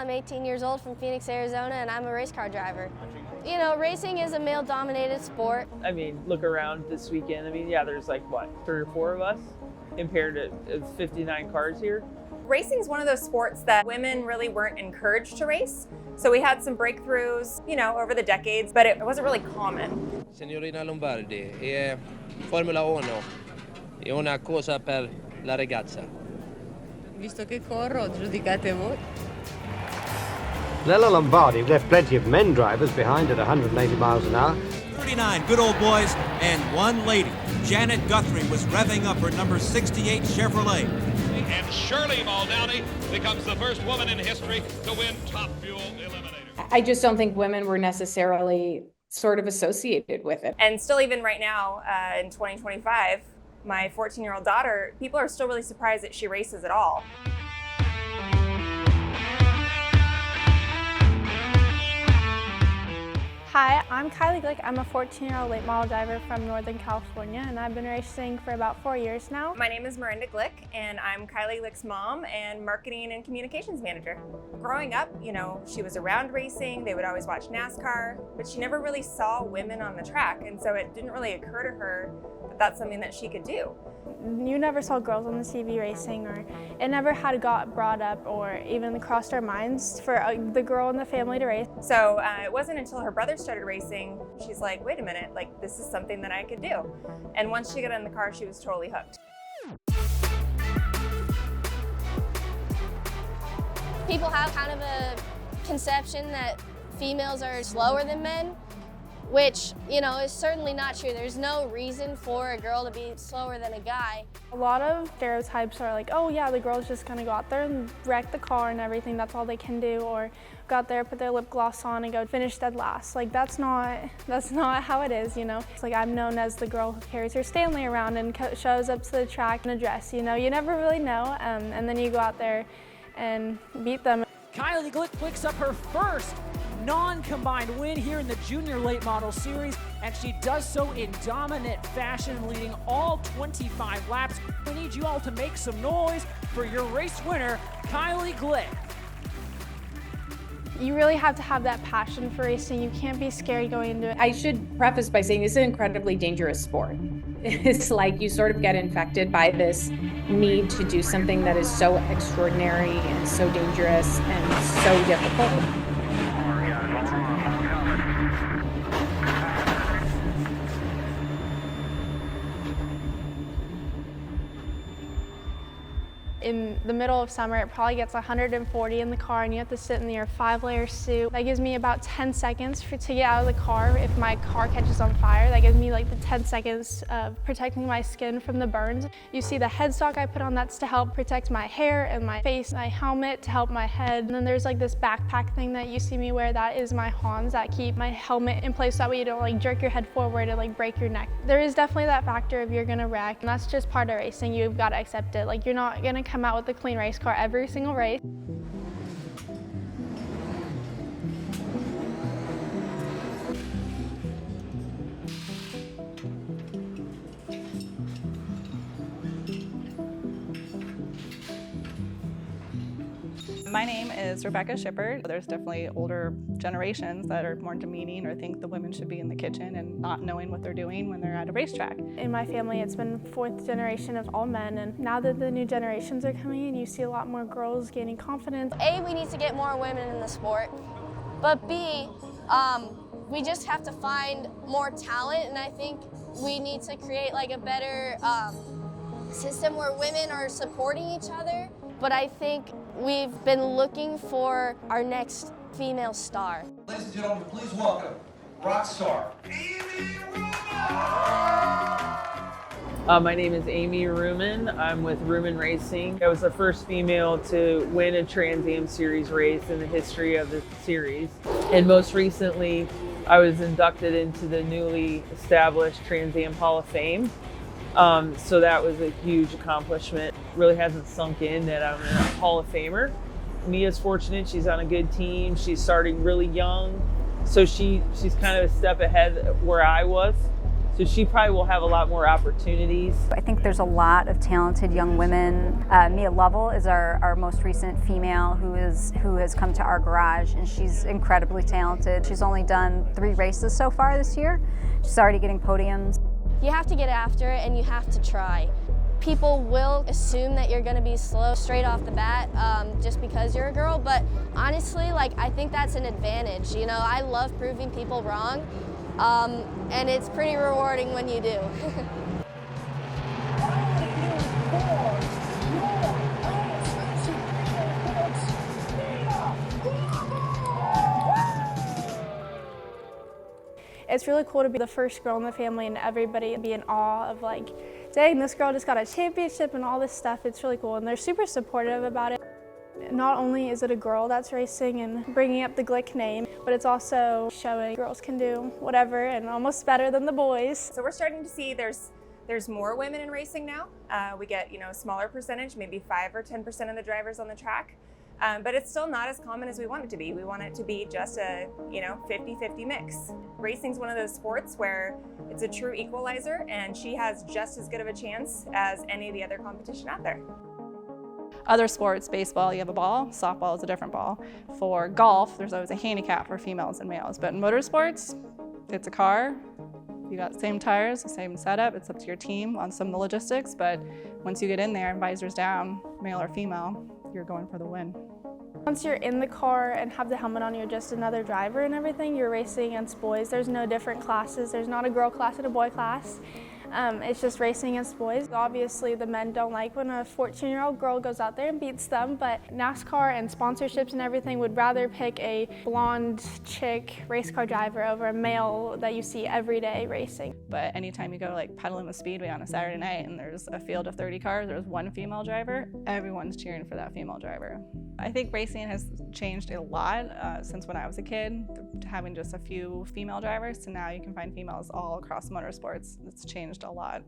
I'm 18 years old from Phoenix, Arizona, and I'm a race car driver. You know, racing is a male-dominated sport. I mean, look around this weekend. I mean, yeah, there's like, what, 3 or 4 of us compared to 59 cars here. Racing is one of those sports that women really weren't encouraged to race. So we had some breakthroughs, you know, over the decades, but it wasn't really common. Signorina Lombardi, Formula 1 è una cosa per la ragazza. Visto che corro, giudicate voi. Lella Lombardi left plenty of men drivers behind at 180 miles an hour. 39 good old boys and 1 lady. Janet Guthrie was revving up her number 68 Chevrolet. And Shirley Muldowney becomes the first woman in history to win Top Fuel Eliminator. I just don't think women were necessarily sort of associated with it. And still even right now, in 2025, my 14-year-old daughter, people are still really surprised that she races at all. Hi, I'm Kylie Glick. I'm a 14-year-old late model driver from Northern California, and I've been racing for about 4 years now. My name is Miranda Glick, and I'm Kylie Glick's mom and marketing and communications manager. Growing up, you know, she was around racing. They would always watch NASCAR, but she never really saw women on the track, and so it didn't really occur to her that that's something that she could do. You never saw girls on the TV racing, or it never had got brought up or even crossed our minds for the girl in the family to race. So it wasn't until her brother started racing, she's like, wait a minute, like this is something that I could do. And once she got in the car, she was totally hooked. People have kind of a conception that females are slower than men, which, you know, is certainly not true. There's no reason for a girl to be slower than a guy. A lot of stereotypes are like, oh yeah, the girl's just gonna go out there and wreck the car and everything, that's all they can do, or go out there, put their lip gloss on and go finish dead last. Like that's not how it is, you know. It's like I'm known as the girl who carries her Stanley around and shows up to the track in a dress, you know. You never really know, and then you go out there and beat them. Kylie Glick picks up her first non-combined win here in the Junior Late Model Series, and she does so in dominant fashion, leading all 25 laps. We need you all to make some noise for your race winner, Kylie Glick. You really have to have that passion for racing. You can't be scared going into it. I should preface by saying this is an incredibly dangerous sport. It's like you sort of get infected by this need to do something that is so extraordinary and so dangerous and so difficult. In the middle of summer, it probably gets 140 in the car and you have to sit in your 5-layer suit. That gives me about 10 seconds to get out of the car if my car catches on fire. That gives me like the 10 seconds of protecting my skin from the burns. You see the headstock I put on, that's to help protect my hair and my face, my helmet to help my head. And then there's like this backpack thing that you see me wear, that is my Hans that keep my helmet in place so that way you don't like jerk your head forward and like break your neck. There is definitely that factor of you're gonna wreck, and that's just part of racing. You've got to accept it. Like you're not gonna come out with a clean race car every single race. My name is Rebecca Shipper. There's definitely older generations that are more demeaning or think the women should be in the kitchen and not knowing what they're doing when they're at a racetrack. In my family, it's been 4th generation of all men, and now that the new generations are coming in, you see a lot more girls gaining confidence. A, we need to get more women in the sport, but B, we just have to find more talent, and I think we need to create like a better system where women are supporting each other. But I think we've been looking for our next female star. Ladies and gentlemen, please welcome rock star Amy Ruman! My name is Amy Ruman. I'm with Ruman Racing. I was the first female to win a Trans Am Series race in the history of the series. And most recently, I was inducted into the newly established Trans Am Hall of Fame. So that was a huge accomplishment. Really hasn't sunk in that I'm a Hall of Famer. Mia's fortunate, she's on a good team. She's starting really young. So she's kind of a step ahead where I was. So she probably will have a lot more opportunities. I think there's a lot of talented young women. Lovell is our most recent female who has come to our garage, and she's incredibly talented. She's only done 3 races so far this year. She's already getting podiums. You have to get after it and you have to try. People will assume that you're gonna be slow straight off the bat just because you're a girl, but honestly, like, I think that's an advantage. You know, I love proving people wrong, and it's pretty rewarding when you do. It's really cool to be the first girl in the family and everybody be in awe of, like, dang, this girl just got a championship and all this stuff. It's really cool, and they're super supportive about it. Not only is it a girl that's racing and bringing up the Glick name, but it's also showing girls can do whatever and almost better than the boys. So we're starting to see there's more women in racing now. We get, a smaller percentage, maybe 5 or 10% of the drivers on the track. But it's still not as common as we want it to be. We want it to be just a 50-50 mix. Racing's one of those sports where it's a true equalizer, and she has just as good of a chance as any of the other competition out there. Other sports, baseball, you have a ball. Softball is a different ball. For golf, there's always a handicap for females and males. But in motorsports, it's a car. You got the same tires, the same setup. It's up to your team on some of the logistics. But once you get in there and visors down, male or female, you're going for the win. Once you're in the car and have the helmet on, you're just another driver and everything. You're racing against boys. There's no different classes. There's not a girl class and a boy class. It's just racing against boys. Obviously, the men don't like when a 14-year-old girl goes out there and beats them, but NASCAR and sponsorships and everything would rather pick a blonde chick race car driver over a male that you see every day racing. But anytime you go like pedaling with Speedway on a Saturday night and there's a field of 30 cars, there's one female driver, everyone's cheering for that female driver. I think racing has changed a lot since when I was a kid, having just a few female drivers to now you can find females all across motorsports. It's changed a lot.